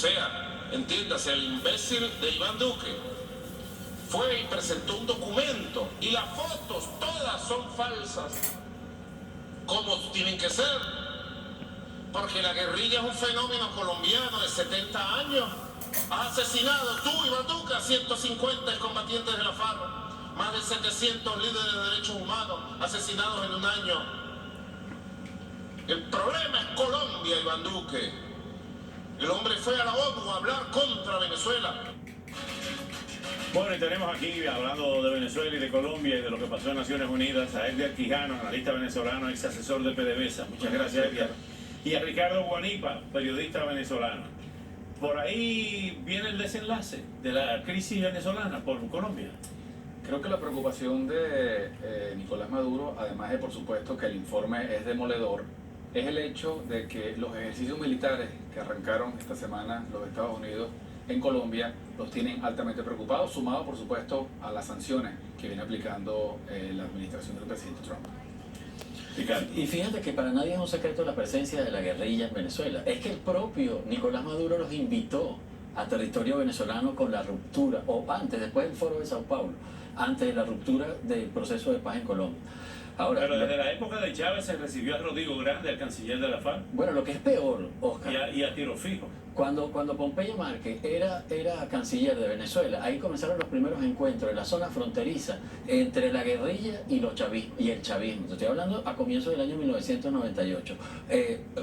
sea, entiéndase, el imbécil de Iván Duque, fue y presentó un documento y las fotos todas son falsas, como tienen que ser, porque la guerrilla es un fenómeno colombiano de 70 años. Has asesinado tú, Iván Duque, a 150 combatientes de la FARC, más de 700 líderes de derechos humanos asesinados en un año. El problema es Colombia, Iván Duque. El hombre fue a la ONU a hablar contra Venezuela. Bueno, y tenemos aquí, hablando de Venezuela y de Colombia y de lo que pasó en Naciones Unidas, a Edgar Quijano, analista venezolano, ex asesor de PDVSA. Muchas gracias, Edgar. Y a Ricardo Guanipa, periodista venezolano. Por ahí viene el desenlace de la crisis venezolana por Colombia. Creo que la preocupación de Nicolás Maduro, además de por supuesto que el informe es demoledor, es el hecho de que los ejercicios militares que arrancaron esta semana los Estados Unidos en Colombia los tienen altamente preocupados, sumado por supuesto a las sanciones que viene aplicando la administración del presidente Trump. Y fíjate que para nadie es un secreto la presencia de la guerrilla en Venezuela. Es que el propio Nicolás Maduro los invitó a territorio venezolano con la ruptura, o antes, después del foro de Sao Paulo, antes de la ruptura del proceso de paz en Colombia. Ahora, pero desde la época de Chávez se recibió a Rodrigo Grande, el canciller de la FARC. Bueno, lo que es peor, Oscar. Y a tiro fijo. Cuando Pompeyo Márquez era canciller de Venezuela, ahí comenzaron los primeros encuentros en la zona fronteriza entre la guerrilla y el chavismo. Estoy hablando a comienzos del año 1998.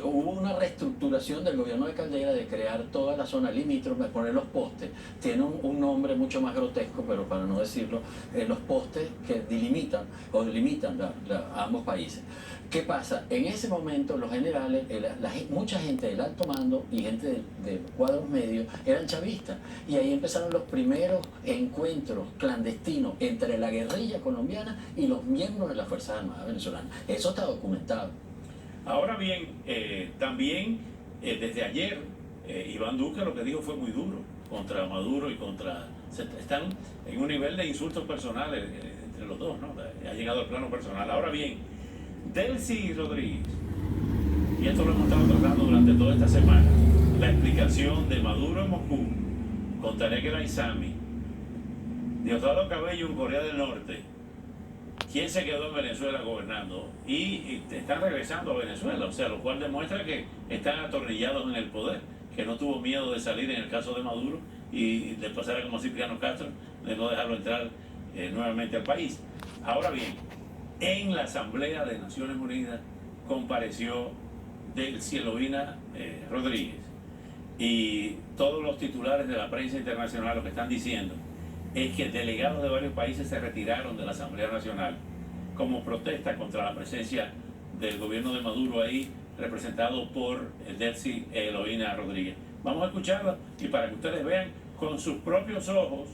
Hubo una reestructuración del gobierno de Caldera de crear toda la zona limítrofe, poner los postes. Tiene un nombre mucho más grotesco, pero para no decirlo, los postes que delimitan a ambos países. ¿Qué pasa? En ese momento los generales, mucha gente del alto mando y gente de cuadros medios eran chavistas. Y ahí empezaron los primeros encuentros clandestinos entre la guerrilla colombiana y los miembros de las Fuerzas Armadas venezolanas. Eso está documentado. Ahora bien, también desde ayer, Iván Duque lo que dijo fue muy duro contra Maduro y contra... Están en un nivel de insultos personales entre los dos, ¿no? Ha llegado al plano personal. Ahora bien, Delcy Rodríguez, y esto lo hemos estado tratando durante toda esta semana, la explicación de Maduro en Moscú con Tarek El Aissami, Diosdado Cabello en Corea del Norte, quién se quedó en Venezuela gobernando y están regresando a Venezuela, o sea, lo cual demuestra que están atornillados en el poder, que no tuvo miedo de salir en el caso de Maduro y de pasar como Cipriano Castro, de no dejarlo entrar nuevamente al país. Ahora bien, en la Asamblea de Naciones Unidas compareció Delcy Eloína Rodríguez, y todos los titulares de la prensa internacional lo que están diciendo es que delegados de varios países se retiraron de la Asamblea Nacional como protesta contra la presencia del gobierno de Maduro ahí, representado por Delcy Eloína Rodríguez. Vamos a escucharla y para que ustedes vean con sus propios ojos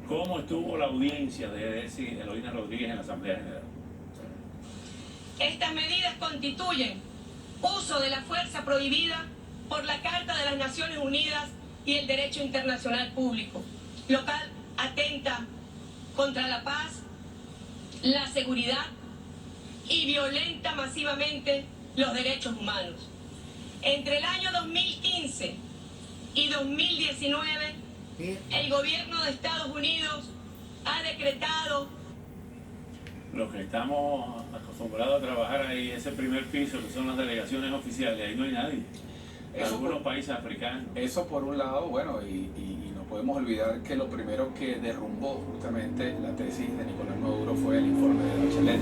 cómo estuvo la audiencia de Delcy Eloína Rodríguez en la Asamblea General. Estas medidas constituyen uso de la fuerza prohibida por la Carta de las Naciones Unidas y el derecho internacional público, lo cual atenta contra la paz, la seguridad y violenta masivamente los derechos humanos. Entre el año 2015 y 2019, el gobierno de Estados Unidos ha decretado... Los que estamos acostumbrados a trabajar ahí, ese primer piso, que son las delegaciones oficiales, ahí no hay nadie. Algunos países africanos. Eso por un lado, bueno, y no podemos olvidar que lo primero que derrumbó justamente la tesis de Nicolás Maduro fue el informe de Bachelet.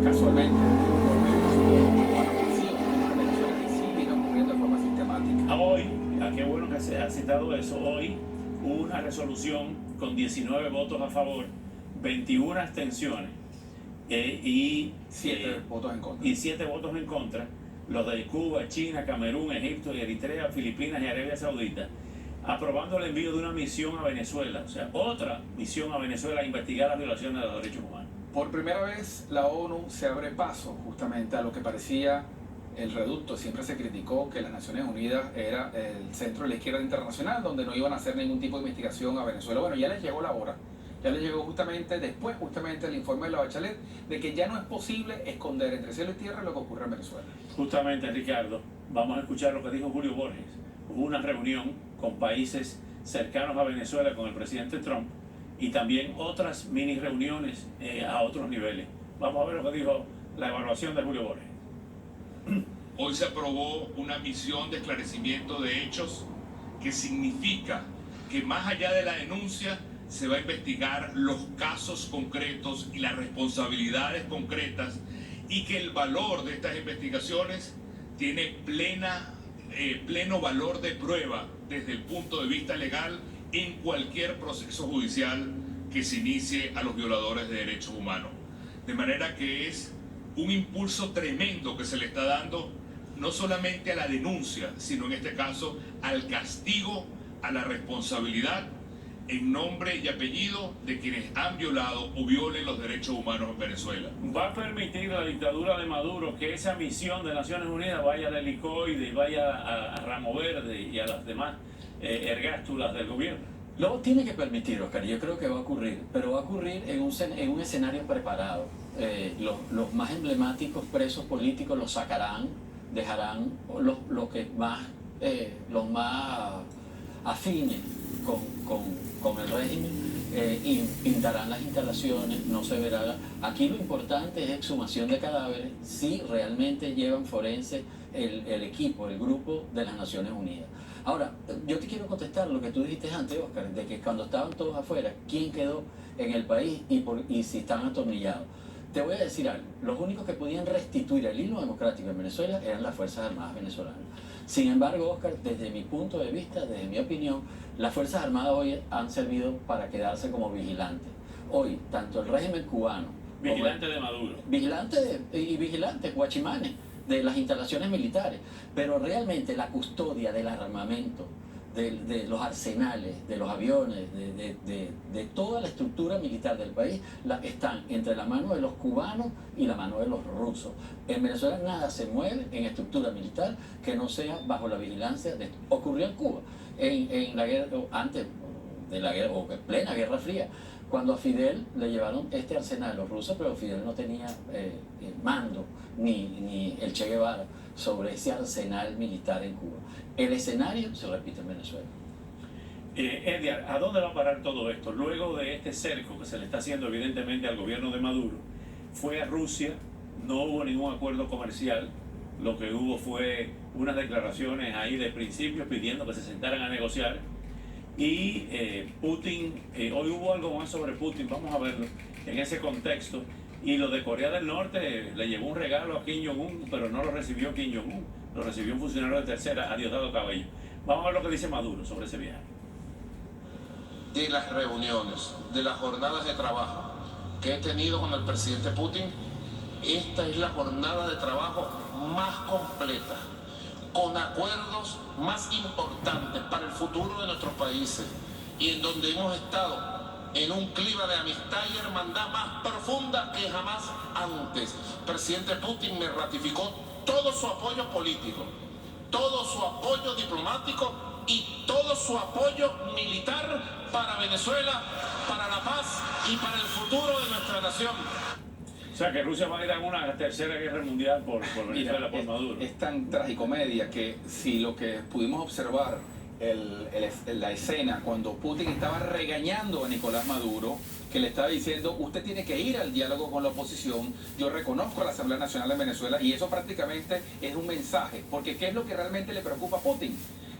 Casualmente, el informe sí viene ocurriendo de forma sistemática. Hoy, qué bueno que se ha citado eso, hoy hubo una resolución con 19 votos a favor, 21 abstenciones y 7 votos en contra. Y 7 votos en contra, los de Cuba, China, Camerún, Egipto, Eritrea, Filipinas y Arabia Saudita, aprobando el envío de una misión a Venezuela, o sea, otra misión a Venezuela a investigar las violaciones de los derechos humanos. Por primera vez la ONU se abre paso justamente a lo que parecía el reducto. Siempre se criticó que las Naciones Unidas era el centro de la izquierda internacional, donde no iban a hacer ningún tipo de investigación a Venezuela. Bueno, ya les llegó la hora. Ya les llegó justamente el informe de la Bachelet de que ya no es posible esconder entre cielo y tierra lo que ocurre en Venezuela. Justamente, Ricardo, vamos a escuchar lo que dijo Julio Borges. Hubo una reunión con países cercanos a Venezuela con el presidente Trump y también otras mini reuniones a otros niveles. Vamos a ver lo que dijo la evaluación de Julio Borges. Hoy se aprobó una misión de esclarecimiento de hechos que significa que más allá de la denuncia se va a investigar los casos concretos y las responsabilidades concretas y que el valor de estas investigaciones tiene pleno valor de prueba desde el punto de vista legal en cualquier proceso judicial que se inicie a los violadores de derechos humanos. De manera que es un impulso tremendo que se le está dando no solamente a la denuncia, sino en este caso al castigo, a la responsabilidad en nombre y apellido de quienes han violado o violen los derechos humanos en Venezuela. ¿Va a permitir la dictadura de Maduro que esa misión de Naciones Unidas vaya al helicoide y vaya a Ramo Verde y a las demás ergástulas del gobierno? Lo tiene que permitir, Oscar, yo creo que va a ocurrir, pero va a ocurrir en un escenario preparado. Los más emblemáticos presos políticos los sacarán, dejarán los más afines con el régimen, pintarán las instalaciones, no se verá. Aquí lo importante es exhumación de cadáveres si realmente llevan forense el equipo, el grupo de las Naciones Unidas. Ahora, yo te quiero contestar lo que tú dijiste antes, Oscar, de que cuando estaban todos afuera, ¿quién quedó en el país y si estaban atornillados? Te voy a decir algo, los únicos que podían restituir el hilo democrático en Venezuela eran las Fuerzas Armadas venezolanas. Sin embargo, Oscar, desde mi punto de vista, desde mi opinión, las Fuerzas Armadas hoy han servido para quedarse como vigilantes. Hoy, tanto el régimen cubano... Vigilante de Maduro. Vigilantes, guachimanes de las instalaciones militares. Pero realmente la custodia del armamento, de los arsenales, de los aviones, de toda la estructura militar del país, están entre la mano de los cubanos y la mano de los rusos. En Venezuela nada se mueve en estructura militar que no sea bajo la vigilancia de... Ocurrió en Cuba, en la guerra, antes de la guerra, o en plena Guerra Fría, cuando a Fidel le llevaron este arsenal los rusos, pero Fidel no tenía mando ni el Che Guevara sobre ese arsenal militar en Cuba. El escenario se repite en Venezuela. Edgar, ¿a dónde va a parar todo esto? Luego de este cerco que se le está haciendo evidentemente al gobierno de Maduro, fue a Rusia, no hubo ningún acuerdo comercial, lo que hubo fue unas declaraciones ahí de principios pidiendo que se sentaran a negociar y Putin, hoy hubo algo más sobre Putin, vamos a verlo en ese contexto. Y lo de Corea del Norte le llevó un regalo a Kim Jong-un, pero no lo recibió Kim Jong-un, lo recibió un funcionario de tercera, a Diosdado Cabello. Vamos a ver lo que dice Maduro sobre ese viaje. De las reuniones, de las jornadas de trabajo que he tenido con el presidente Putin, esta es la jornada de trabajo más completa, con acuerdos más importantes para el futuro de nuestros países y en donde hemos estado en un clima de amistad y hermandad más profunda que jamás antes. El presidente Putin me ratificó todo su apoyo político, todo su apoyo diplomático y todo su apoyo militar para Venezuela, para la paz y para el futuro de nuestra nación. O sea, que Rusia va a ir a una tercera guerra mundial por Venezuela, por Maduro. Es tan tragicomedia que si lo que pudimos observar la escena cuando Putin estaba regañando a Nicolás Maduro, que le estaba diciendo, usted tiene que ir al diálogo con la oposición, yo reconozco a la Asamblea Nacional de Venezuela, y eso prácticamente es un mensaje, porque ¿qué es lo que realmente le preocupa a Putin?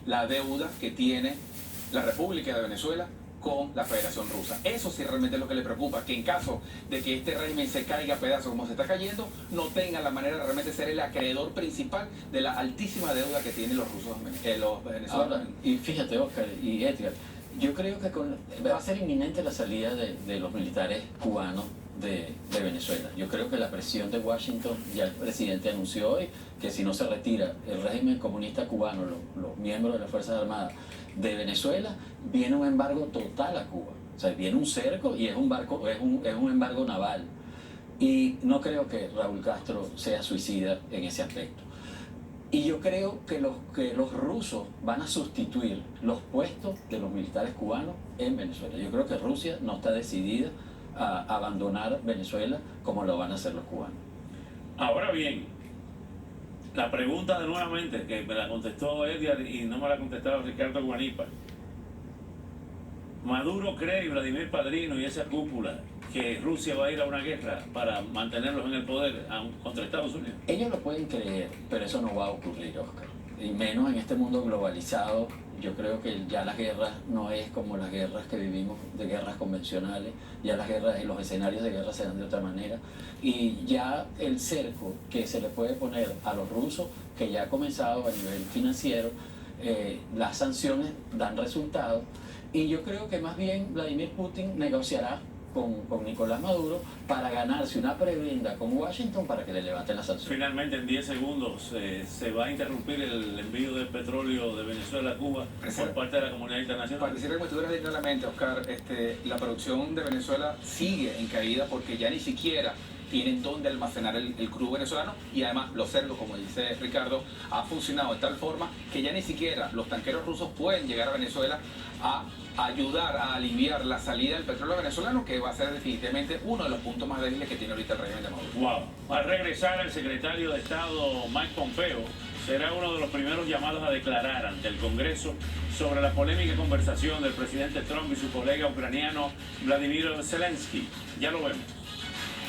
La deuda que tiene la República de Venezuela con la Federación Rusa. Eso sí realmente es lo que le preocupa, que en caso de que este régimen se caiga a pedazos como se está cayendo, no tenga la manera de realmente ser el acreedor principal de la altísima deuda que tienen los rusos, los venezolanos. Ahora, y fíjate, Oscar y Edgar, yo creo que va a ser inminente la salida de los militares cubanos de Venezuela. Yo creo que la presión de Washington, ya el presidente anunció hoy que si no se retira el régimen comunista cubano, los miembros de las Fuerzas Armadas de Venezuela, viene un embargo total a Cuba. O sea, viene un cerco y es un embargo naval. Y no creo que Raúl Castro sea suicida en ese aspecto. Y yo creo que los rusos van a sustituir los puestos de los militares cubanos en Venezuela. Yo creo que Rusia no está decidida a abandonar Venezuela como lo van a hacer los cubanos. Ahora bien, La pregunta de nuevamente, que me la contestó Edgar y no me la contestaba Ricardo Guanipa. ¿Maduro cree, y Vladimir Padrino y esa cúpula, que Rusia va a ir a una guerra para mantenerlos en el poder contra Estados Unidos? Ellos lo pueden creer, pero eso no va a ocurrir, Oscar. Y menos en este mundo globalizado. Yo creo que ya las guerras no es como las guerras que vivimos, de guerras convencionales. Ya las guerras y los escenarios de guerra se dan de otra manera. Y ya el cerco que se le puede poner a los rusos, que ya ha comenzado a nivel financiero, las sanciones dan resultados. Y yo creo que más bien Vladimir Putin negociará con Nicolás Maduro para ganarse una prebenda con Washington para que le levanten las sanciones. Finalmente, en 10 segundos, se va a interrumpir el envío de petróleo de Venezuela a Cuba por parte de la comunidad internacional. Pareciera que me estuvieras diciendo la mente, Oscar, la producción de Venezuela sigue en caída porque ya ni siquiera tienen dónde almacenar el crudo venezolano, y además los cerdos, como dice Ricardo, ha funcionado de tal forma que ya ni siquiera los tanqueros rusos pueden llegar a Venezuela a ayudar a aliviar la salida del petróleo venezolano, que va a ser definitivamente uno de los puntos más débiles que tiene ahorita el régimen de Maduro. Wow. Al regresar, el secretario de Estado Mike Pompeo será uno de los primeros llamados a declarar ante el Congreso sobre la polémica conversación del presidente Trump y su colega ucraniano Vladimir Zelensky. Ya lo vemos.